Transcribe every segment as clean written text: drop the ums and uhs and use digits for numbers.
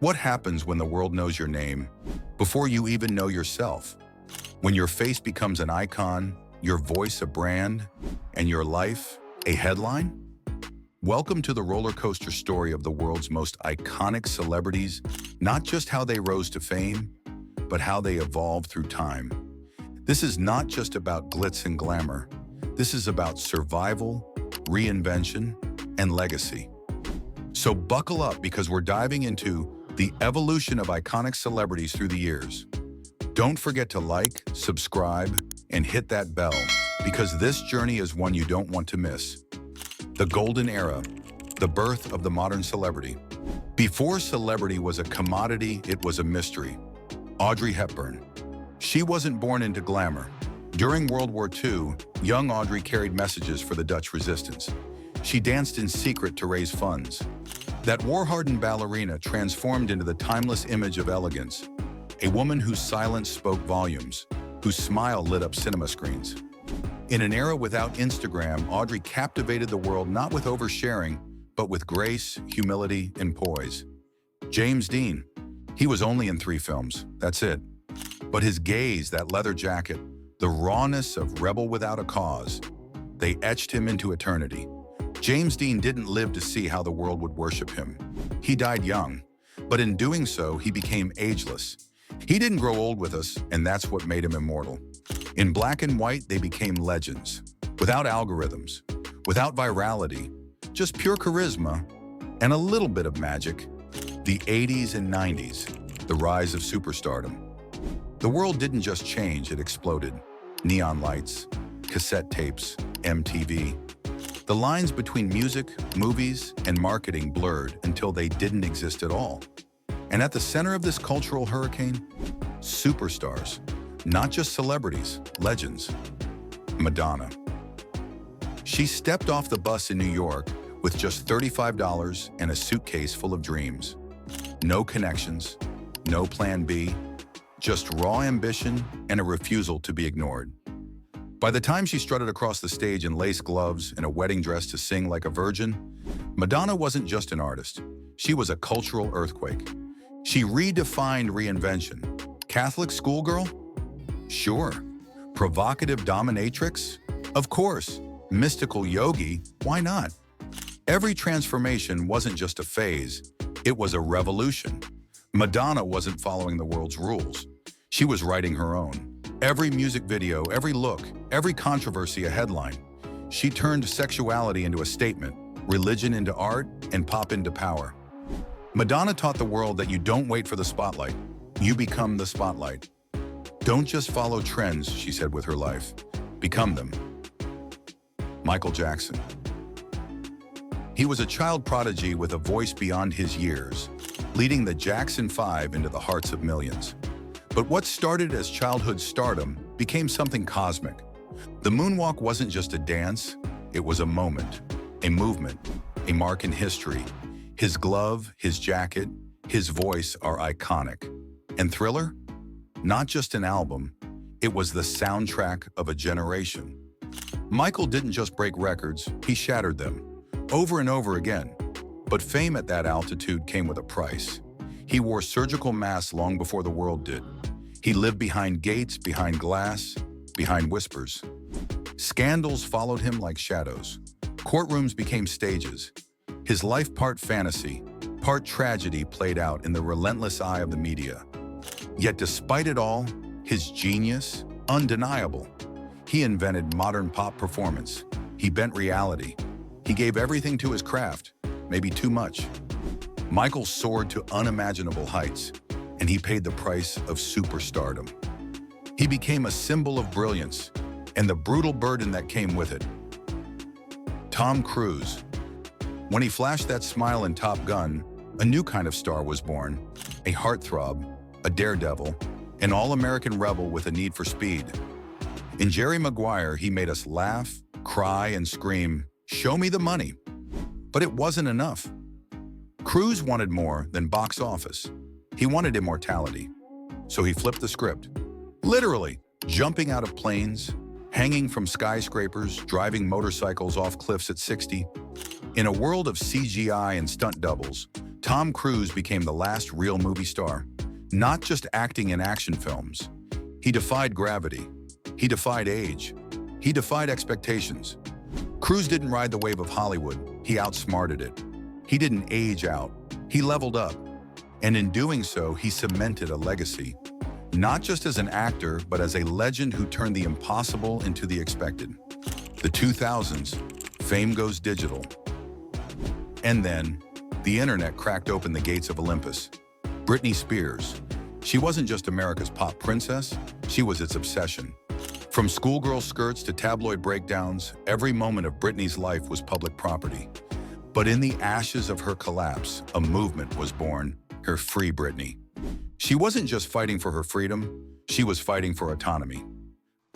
What happens when the world knows your name before you even know yourself? When your face becomes an icon, your voice a brand, and your life a headline? Welcome to the roller coaster story of the world's most iconic celebrities, not just how they rose to fame, but how they evolved through time. This is not just about glitz and glamour. This is about survival, reinvention, and legacy. So buckle up because we're diving into the evolution of iconic celebrities through the years. Don't forget to like, subscribe, and hit that bell because this journey is one you don't want to miss. The Golden Era, the birth of the modern celebrity. Before celebrity was a commodity, it was a mystery. Audrey Hepburn. She wasn't born into glamour. During World War II, young Audrey carried messages for the Dutch resistance. She danced in secret to raise funds. That war-hardened ballerina transformed into the timeless image of elegance, a woman whose silence spoke volumes, whose smile lit up cinema screens. In an era without Instagram, Audrey captivated the world not with oversharing, but with grace, humility, and poise. James Dean. He was only in 3 films, that's it. But his gaze, that leather jacket, the rawness of rebel without a cause, they etched him into eternity. James Dean didn't live to see how the world would worship him. He died young, but in doing so, he became ageless. He didn't grow old with us, and that's what made him immortal. In black and white, they became legends. Without algorithms, without virality, just pure charisma and a little bit of magic. The 80s and 90s, the rise of superstardom. The world didn't just change, it exploded. Neon lights, cassette tapes, MTV. The lines between music, movies, and marketing blurred until they didn't exist at all. And at the center of this cultural hurricane, superstars. Not just celebrities, legends. Madonna. She stepped off the bus in New York with just $35 and a suitcase full of dreams. No connections, no plan B, just raw ambition and a refusal to be ignored. By the time she strutted across the stage in lace gloves and a wedding dress to sing like a virgin, Madonna wasn't just an artist. She was a cultural earthquake. She redefined reinvention. Catholic schoolgirl? Sure. Provocative dominatrix? Of course. Mystical yogi? Why not? Every transformation wasn't just a phase, it was a revolution. Madonna wasn't following the world's rules. She was writing her own. Every music video, every look, every controversy a headline. She turned sexuality into a statement, religion into art, and pop into power. Madonna taught the world that you don't wait for the spotlight, you become the spotlight. Don't just follow trends, she said with her life. Become them. Michael Jackson. He was a child prodigy with a voice beyond his years, leading the Jackson 5 into the hearts of millions. But what started as childhood stardom became something cosmic. The moonwalk wasn't just a dance, it was a moment, a movement, a mark in history. His glove, his jacket, his voice are iconic. And Thriller? Not just an album, it was the soundtrack of a generation. Michael didn't just break records, he shattered them, over and over again. But fame at that altitude came with a price. He wore surgical masks long before the world did. He lived behind gates, behind glass, behind whispers. Scandals followed him like shadows. Courtrooms became stages. His life part fantasy, part tragedy played out in the relentless eye of the media. Yet despite it all, his genius, undeniable. He invented modern pop performance. He bent reality. He gave everything to his craft, maybe too much. Michael soared to unimaginable heights, and he paid the price of superstardom. He became a symbol of brilliance and the brutal burden that came with it. Tom Cruise. When he flashed that smile in Top Gun, a new kind of star was born, a heartthrob, a daredevil, an all-American rebel with a need for speed. In Jerry Maguire, he made us laugh, cry, and scream, "Show me the money." But it wasn't enough. Cruise wanted more than box office. He wanted immortality. So he flipped the script. Literally, jumping out of planes, hanging from skyscrapers, driving motorcycles off cliffs at 60. In a world of CGI and stunt doubles, Tom Cruise became the last real movie star, not just acting in action films. He defied gravity. He defied age. He defied expectations. Cruise didn't ride the wave of Hollywood. He outsmarted it. He didn't age out. He leveled up. And in doing so, he cemented a legacy, not just as an actor, but as a legend who turned the impossible into the expected. The 2000s, fame goes digital. And then, the internet cracked open the gates of Olympus. Britney Spears. She wasn't just America's pop princess, she was its obsession. From schoolgirl skirts to tabloid breakdowns, every moment of Britney's life was public property. But in the ashes of her collapse, a movement was born, her Free Britney. She wasn't just fighting for her freedom, she was fighting for autonomy.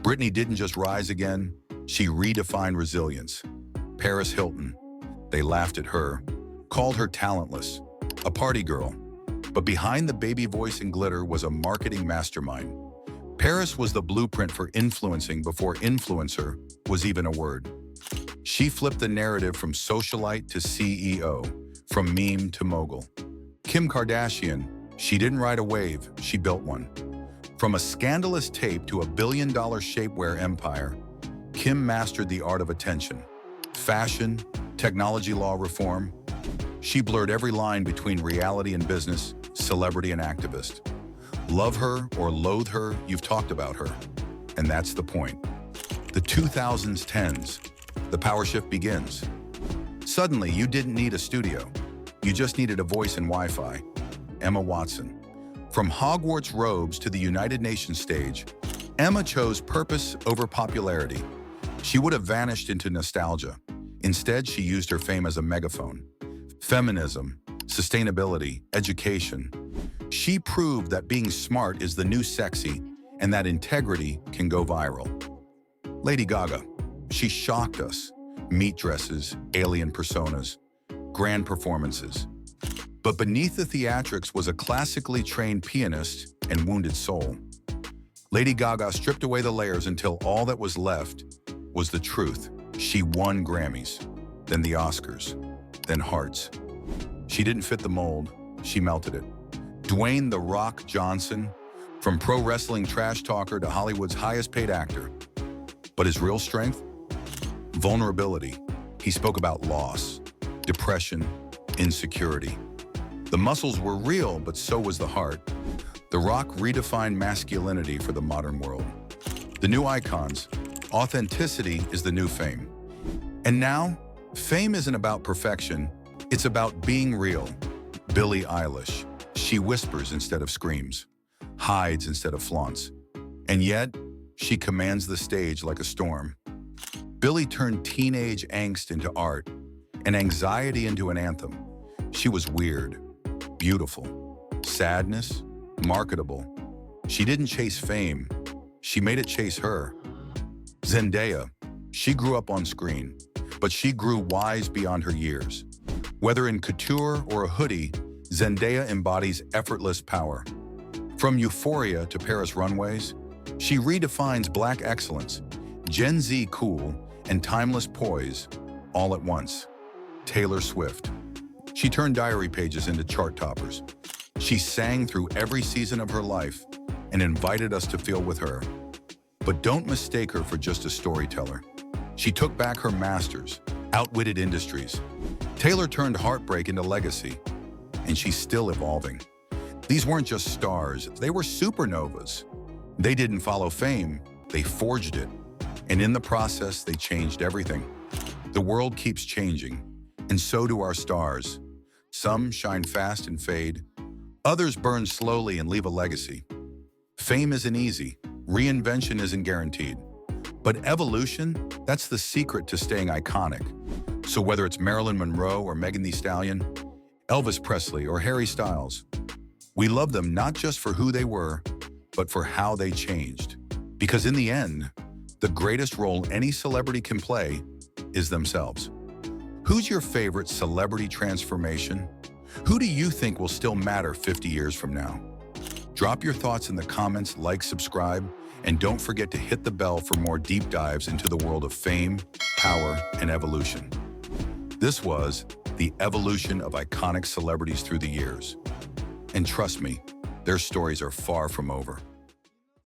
Britney didn't just rise again, she redefined resilience. Paris Hilton. They laughed at her, called her talentless, a party girl. But behind the baby voice and glitter was a marketing mastermind. Paris was the blueprint for influencing before influencer was even a word. She flipped the narrative from socialite to CEO, from meme to mogul. Kim Kardashian, she didn't ride a wave, she built one. From a scandalous tape to a billion-dollar shapewear empire, Kim mastered the art of attention. Fashion, technology law reform. She blurred every line between reality and business, celebrity and activist. Love her or loathe her, you've talked about her. And that's the point. The 2010s, the power shift begins. Suddenly, you didn't need a studio. You just needed a voice and Wi-Fi. Emma Watson. From Hogwarts robes to the United Nations stage, Emma chose purpose over popularity. She would have vanished into nostalgia. Instead, she used her fame as a megaphone. Feminism, sustainability, education. She proved that being smart is the new sexy and that integrity can go viral. Lady Gaga. She shocked us. Meat dresses, alien personas, grand performances. But beneath the theatrics was a classically trained pianist and wounded soul. Lady Gaga stripped away the layers until all that was left was the truth. She won Grammys, then the Oscars, then hearts. She didn't fit the mold, she melted it. Dwayne "The Rock" Johnson, from pro wrestling trash talker to Hollywood's highest paid actor. But his real strength? Vulnerability. He spoke about loss, depression, insecurity. The muscles were real, but so was the heart. The Rock redefined masculinity for the modern world. The new icons. Authenticity is the new fame. And now, fame isn't about perfection, it's about being real. Billie Eilish. She whispers instead of screams, hides instead of flaunts. And yet, she commands the stage like a storm. Billie turned teenage angst into art and anxiety into an anthem. She was weird, beautiful, sadness, marketable. She didn't chase fame, she made it chase her. Zendaya, she grew up on screen, but she grew wise beyond her years. Whether in couture or a hoodie, Zendaya embodies effortless power. From Euphoria to Paris runways, she redefines Black excellence, Gen Z cool, and timeless poise, all at once. Taylor Swift. She turned diary pages into chart toppers. She sang through every season of her life and invited us to feel with her. But don't mistake her for just a storyteller. She took back her masters, outwitted industries. Taylor turned heartbreak into legacy, and she's still evolving. These weren't just stars, they were supernovas. They didn't follow fame, they forged it. And in the process, they changed everything. The world keeps changing, and so do our stars. Some shine fast and fade. Others burn slowly and leave a legacy. Fame isn't easy. Reinvention isn't guaranteed. But evolution, that's the secret to staying iconic. So whether it's Marilyn Monroe or Megan Thee Stallion, Elvis Presley or Harry Styles, we love them not just for who they were, but for how they changed. Because in the end, the greatest role any celebrity can play is themselves. Who's your favorite celebrity transformation? Who do you think will still matter 50 years from now? Drop your thoughts in the comments, like, subscribe, and don't forget to hit the bell for more deep dives into the world of fame, power, and evolution. This was the evolution of iconic celebrities through the years. And trust me, their stories are far from over.